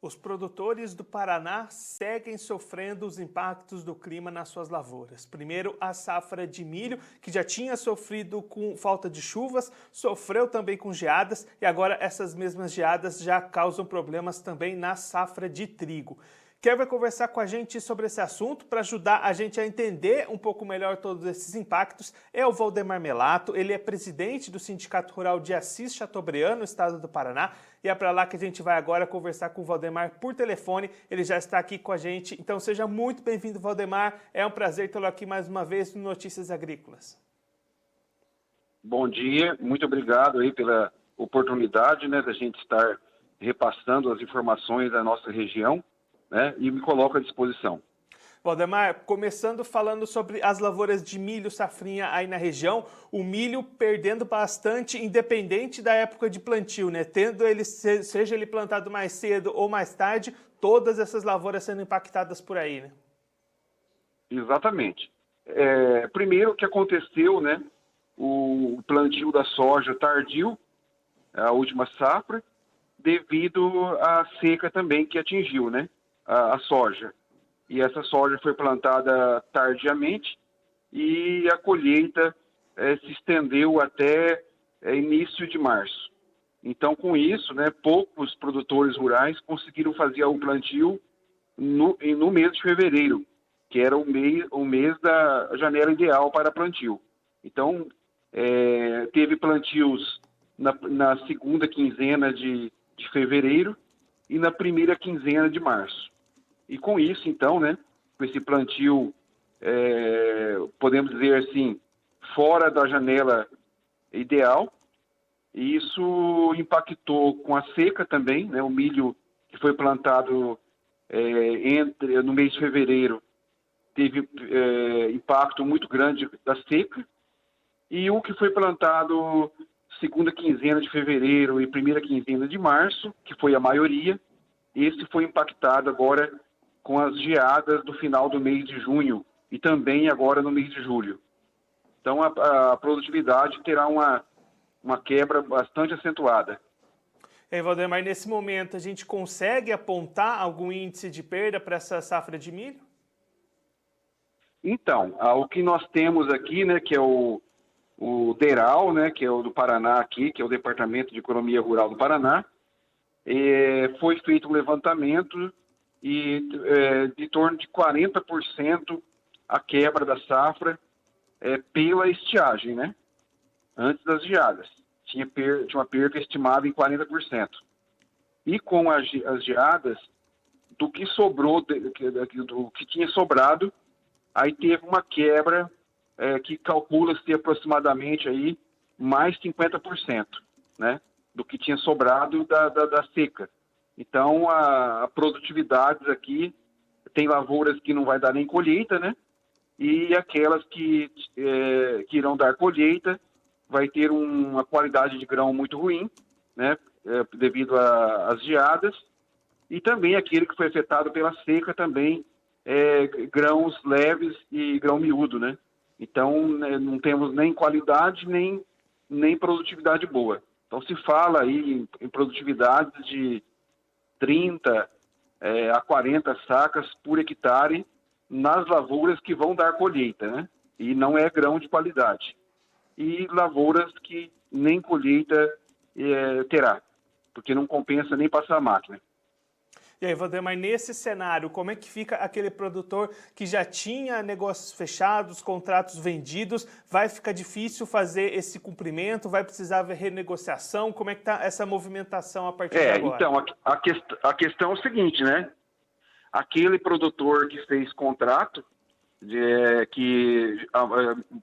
Os produtores do Paraná seguem sofrendo os impactos do clima nas suas lavouras. Primeiro, a safra de milho, que já tinha sofrido com falta de chuvas, sofreu também com geadas e agora essas mesmas geadas já causam problemas também na safra de trigo. Quem vai conversar com a gente sobre esse assunto para ajudar a gente a entender um pouco melhor todos esses impactos é o Valdemar Melato. Ele é presidente do Sindicato Rural de Assis Chateaubriand, no estado do Paraná, e é para lá que a gente vai agora conversar com o Valdemar por telefone. Ele já está aqui com a gente, então seja muito bem-vindo, Valdemar. É um prazer tê-lo aqui mais uma vez no Notícias Agrícolas. Bom dia, muito obrigado aí pela oportunidade, da gente estar repassando as informações da nossa região, e me coloco à disposição. Valdemar, começando falando sobre as lavouras de milho safrinha aí na região, o milho perdendo bastante, independente da época de plantio, Tendo ele, seja ele plantado mais cedo ou mais tarde, todas essas lavouras sendo impactadas por aí, Exatamente. Primeiro, o que aconteceu, o plantio da soja tardio, a última safra, devido à seca também que atingiu, a soja. E essa soja foi plantada tardiamente e a colheita se estendeu até início de março. Então, com isso, poucos produtores rurais conseguiram fazer o plantio no mês de fevereiro, que era o mês da janela ideal para plantio. Então, teve plantios na segunda quinzena de fevereiro e na primeira quinzena de março. E com isso, então, com esse plantio, podemos dizer assim, fora da janela ideal, e isso impactou com a seca também, o milho que foi plantado no mês de fevereiro teve impacto muito grande da seca, e o que foi plantado segunda quinzena de fevereiro e primeira quinzena de março, que foi a maioria, esse foi impactado agora com as geadas do final do mês de junho e também agora no mês de julho. Então, a produtividade terá uma quebra bastante acentuada. Valdemar, nesse momento a gente consegue apontar algum índice de perda para essa safra de milho? Então, o que nós temos aqui, que é o DERAL, que é o do Paraná aqui, que é o Departamento de Economia Rural do Paraná, foi feito um levantamento e de torno de 40% a quebra da safra pela estiagem, antes das geadas. Tinha uma perda estimada em 40%. E com as geadas, do que sobrou, do que tinha sobrado, aí teve uma quebra que calcula-se aproximadamente aí mais 50%, do que tinha sobrado da seca. Então, a produtividade aqui, tem lavouras que não vai dar nem colheita, e aquelas que irão dar colheita, vai ter uma qualidade de grão muito ruim, devido às geadas, e também aquele que foi afetado pela seca também, grãos leves e grão miúdo, Então, não temos nem qualidade, nem produtividade boa. Então, se fala aí em produtividade de 30 a 40 sacas por hectare nas lavouras que vão dar colheita, E não é grão de qualidade. E lavouras que nem colheita terá, porque não compensa nem passar a máquina. E aí, Valdemar, nesse cenário, como é que fica aquele produtor que já tinha negócios fechados, contratos vendidos? Vai ficar difícil fazer esse cumprimento? Vai precisar haver renegociação? Como é que está essa movimentação a partir de agora? Então, a questão é o seguinte, Aquele produtor que fez contrato, que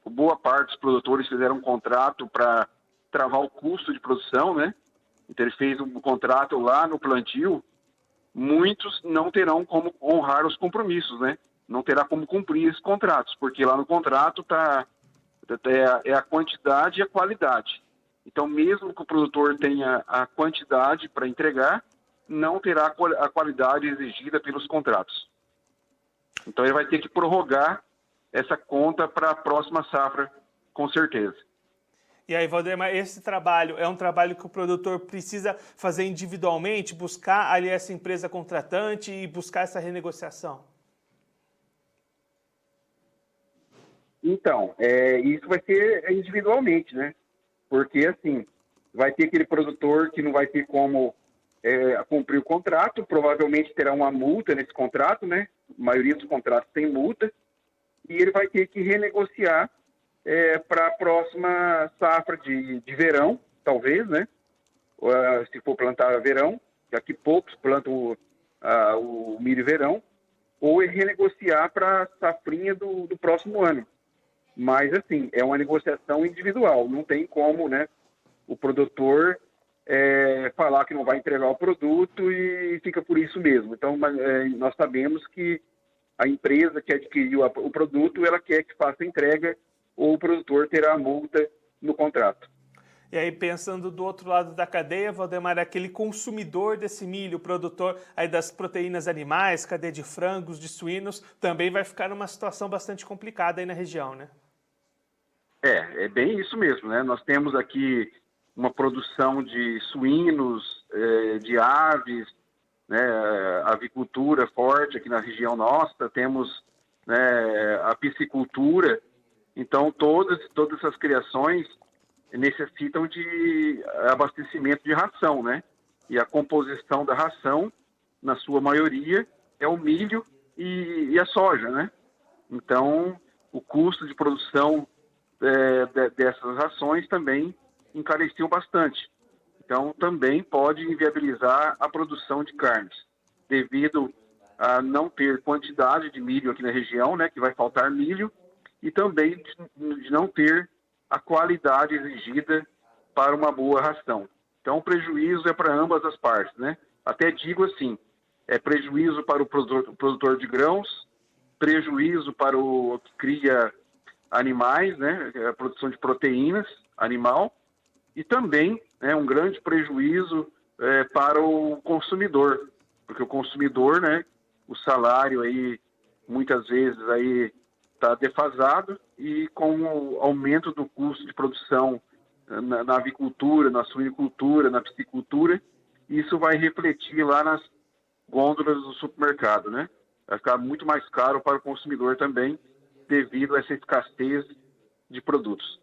boa parte dos produtores fizeram um contrato para travar o custo de produção, Então, ele fez um contrato lá no plantio. Muitos não terão como honrar os compromissos, Não terá como cumprir esses contratos, porque lá no contrato é a quantidade e a qualidade. Então, mesmo que o produtor tenha a quantidade para entregar, não terá a qualidade exigida pelos contratos. Então, ele vai ter que prorrogar essa conta para a próxima safra, com certeza. E aí, Valdemar, esse trabalho é um trabalho que o produtor precisa fazer individualmente, buscar ali essa empresa contratante e buscar essa renegociação? Então, isso vai ser individualmente, né? Porque, assim, vai ter aquele produtor que não vai ter como cumprir o contrato, provavelmente terá uma multa nesse contrato, né? A maioria dos contratos tem multa, e ele vai ter que renegociar para a próxima safra de verão, talvez, né? Se for plantar verão, que aqui poucos plantam o milho verão, ou ele renegociar para a safrinha do próximo ano. Mas, assim, é uma negociação individual, não tem como, né, o produtor falar que não vai entregar o produto e fica por isso mesmo. Então, nós sabemos que a empresa que adquiriu o produto, ela quer que faça a entrega ou o produtor terá a multa no contrato. E aí, pensando do outro lado da cadeia, Valdemar, aquele consumidor desse milho, o produtor aí das proteínas animais, cadeia de frangos, de suínos, também vai ficar numa situação bastante complicada aí na região, né? É bem isso mesmo, né? Nós temos aqui uma produção de suínos, de aves, né? Avicultura forte aqui na região nossa, temos, né, a piscicultura. Então, todas essas criações necessitam de abastecimento de ração, né? E a composição da ração, na sua maioria, é o milho e a soja, né? Então, o custo de produção dessas rações também encareceu bastante. Então, também pode inviabilizar a produção de carnes, devido a não ter quantidade de milho aqui na região, né, que vai faltar milho, e também de não ter a qualidade exigida para uma boa ração. Então, o prejuízo é para ambas as partes, né? Até digo assim, é prejuízo para o produtor de grãos, prejuízo para o que cria animais, né, a produção de proteínas animal, e também, né, um grande prejuízo para o consumidor, porque o consumidor, né, o salário aí muitas vezes aí está defasado, e com o aumento do custo de produção na avicultura, na suinicultura, na piscicultura, isso vai refletir lá nas gôndolas do supermercado, né? Vai ficar muito mais caro para o consumidor também, devido a essa escassez de produtos.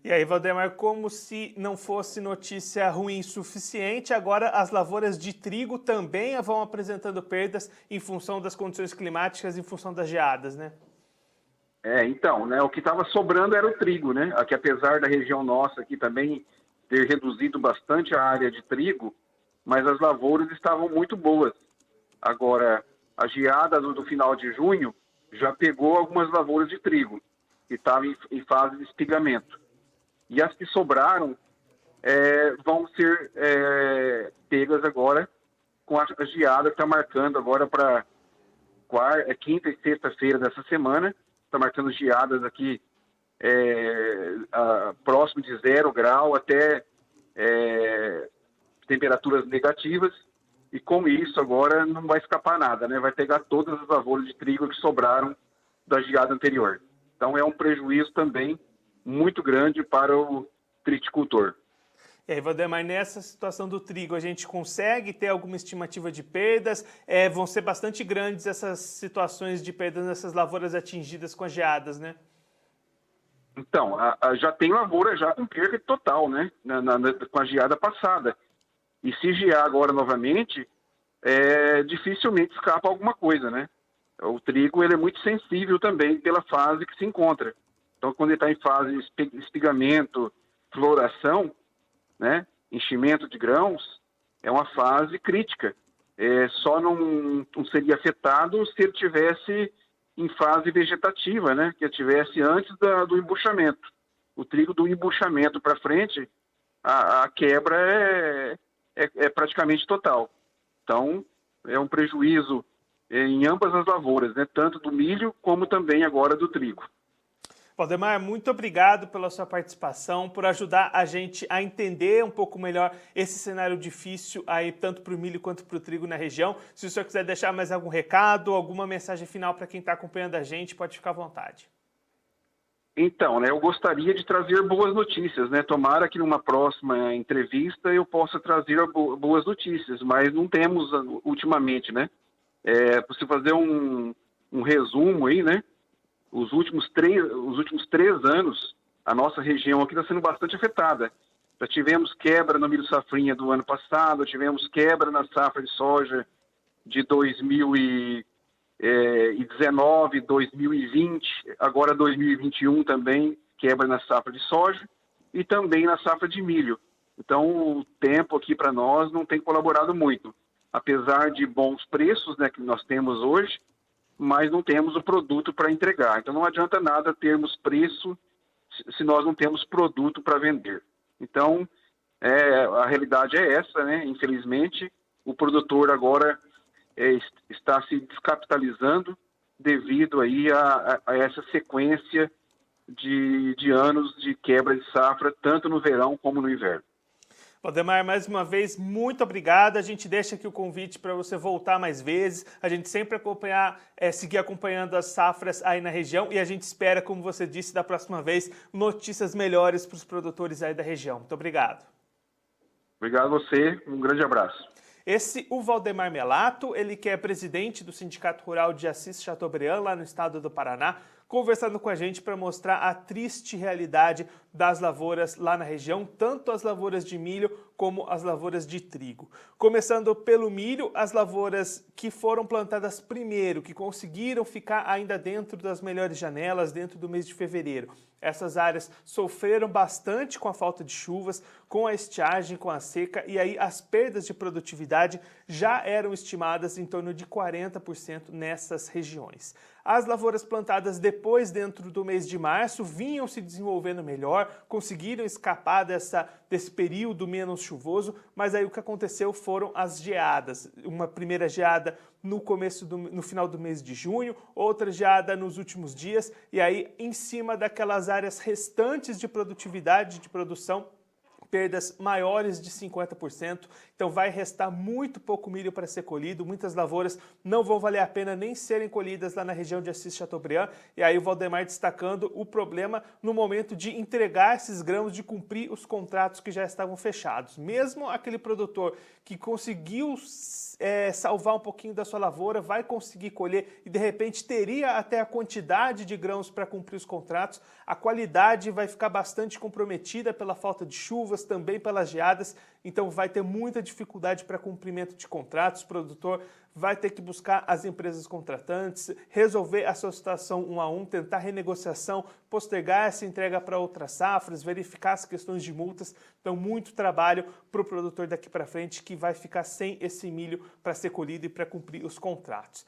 E aí, Valdemar, como se não fosse notícia ruim suficiente, agora as lavouras de trigo também vão apresentando perdas em função das condições climáticas, em função das geadas, né? Então, né, o que estava sobrando era o trigo, né? Aqui, apesar da região nossa aqui também ter reduzido bastante a área de trigo, mas as lavouras estavam muito boas. Agora, a geada do final de junho já pegou algumas lavouras de trigo, que estavam em fase de espigamento. E as que sobraram vão ser pegas agora com a geada que está marcando agora para quinta e sexta-feira dessa semana. Está marcando geadas aqui próximo de 0 grau até temperaturas negativas. E com isso agora não vai escapar nada, né? Vai pegar todas as lavouras de trigo que sobraram da geada anterior. Então é um prejuízo também muito grande para o triticultor. E aí, Valdemar, nessa situação do trigo, a gente consegue ter alguma estimativa de perdas? Vão ser bastante grandes essas situações de perdas nessas lavouras atingidas com as geadas, né? Então, já tem lavoura já com perda total, né? Com a geada passada. E se gear agora novamente, dificilmente escapa alguma coisa, né? O trigo ele é muito sensível também pela fase que se encontra. Então, quando ele está em fase de espigamento, floração, né, enchimento de grãos, é uma fase crítica. Só não seria afetado se ele tivesse em fase vegetativa, né, que ele tivesse antes do embuchamento. O trigo do embuchamento para frente, a quebra é praticamente total. Então, é um prejuízo em ambas as lavouras, né, tanto do milho como também agora do trigo. Valdemar, muito obrigado pela sua participação, por ajudar a gente a entender um pouco melhor esse cenário difícil aí, tanto para o milho quanto para o trigo na região. Se o senhor quiser deixar mais algum recado, alguma mensagem final para quem está acompanhando a gente, pode ficar à vontade. Então, né, eu gostaria de trazer boas notícias, né? Tomara que numa próxima entrevista eu possa trazer boas notícias, mas não temos ultimamente, né? Para você fazer um resumo aí, né? Os últimos três anos, a nossa região aqui está sendo bastante afetada. Já tivemos quebra no milho safrinha do ano passado, tivemos quebra na safra de soja de 2019, 2020, agora 2021 também, quebra na safra de soja e também na safra de milho. Então, o tempo aqui para nós não tem colaborado muito. Apesar de bons preços, né, que nós temos hoje, mas não temos o produto para entregar. Então, não adianta nada termos preço se nós não temos produto para vender. Então, a realidade é essa, né? Infelizmente, o produtor agora está se descapitalizando devido aí a essa sequência de anos de quebra de safra, tanto no verão como no inverno. Valdemar, mais uma vez, muito obrigado. A gente deixa aqui o convite para você voltar mais vezes. A gente sempre seguir acompanhando as safras aí na região e a gente espera, como você disse, da próxima vez, notícias melhores para os produtores aí da região. Muito obrigado. Obrigado a você. Um grande abraço. O Valdemar Melato, ele que é presidente do Sindicato Rural de Assis Chateaubriand, lá no estado do Paraná, conversando com a gente para mostrar a triste realidade das lavouras lá na região, tanto as lavouras de milho como as lavouras de trigo. Começando pelo milho, as lavouras que foram plantadas primeiro, que conseguiram ficar ainda dentro das melhores janelas, dentro do mês de fevereiro. Essas áreas sofreram bastante com a falta de chuvas, com a estiagem, com a seca, e aí as perdas de produtividade já eram estimadas em torno de 40% nessas regiões. As lavouras plantadas depois, dentro do mês de março, vinham se desenvolvendo melhor, conseguiram escapar desse período menos chuvoso, mas aí o que aconteceu foram as geadas. Uma primeira geada no final do mês de junho, outra geada nos últimos dias, e aí em cima daquelas áreas restantes de produtividade, de produção, perdas maiores de 50%, então vai restar muito pouco milho para ser colhido, muitas lavouras não vão valer a pena nem serem colhidas lá na região de Assis Chateaubriand, e aí o Valdemar destacando o problema no momento de entregar esses grãos, de cumprir os contratos que já estavam fechados. Mesmo aquele produtor que conseguiu salvar um pouquinho da sua lavoura, vai conseguir colher e de repente teria até a quantidade de grãos para cumprir os contratos, a qualidade vai ficar bastante comprometida pela falta de chuvas, também pelas geadas, então vai ter muita dificuldade para cumprimento de contratos, o produtor vai ter que buscar as empresas contratantes, resolver a sua situação 1 a 1, tentar renegociação, postergar essa entrega para outras safras, verificar as questões de multas. Então, muito trabalho para o produtor daqui para frente que vai ficar sem esse milho para ser colhido e para cumprir os contratos.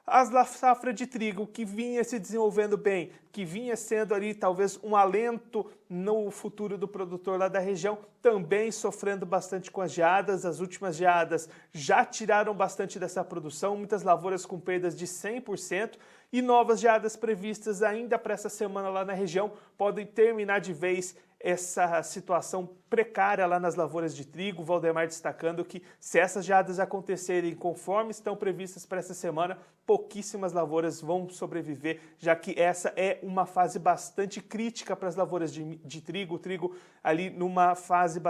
A safra de trigo que vinha se desenvolvendo bem, que vinha sendo ali talvez um alento no futuro do produtor lá da região, também sofrendo bastante com as geadas. As últimas geadas já tiraram bastante dessa produção, muitas lavouras com perdas de 100%, e novas geadas previstas ainda para essa semana lá na região podem terminar de vez essa situação precária lá nas lavouras de trigo. Valdemar destacando que se essas geadas acontecerem conforme estão previstas para essa semana, pouquíssimas lavouras vão sobreviver, já que essa é uma fase bastante crítica para as lavouras de trigo. O trigo ali numa fase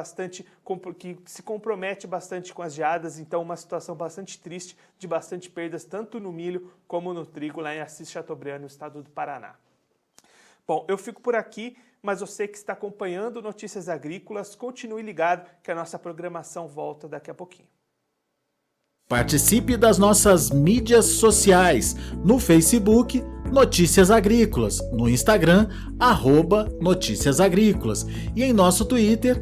que se compromete bastante com as geadas, então uma situação bastante triste, de bastante perdas, tanto no milho como no trigo, lá em Assis Chateaubriand, no estado do Paraná. Bom, eu fico por aqui, mas você que está acompanhando Notícias Agrícolas, continue ligado que a nossa programação volta daqui a pouquinho. Participe das nossas mídias sociais, no Facebook, Notícias Agrícolas, no Instagram, @Notícias Agrícolas e em nosso Twitter,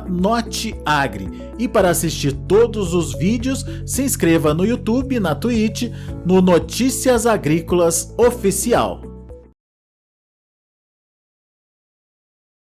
@Noteagri. E para assistir todos os vídeos, se inscreva no YouTube, na Twitch, no Notícias Agrícolas Oficial.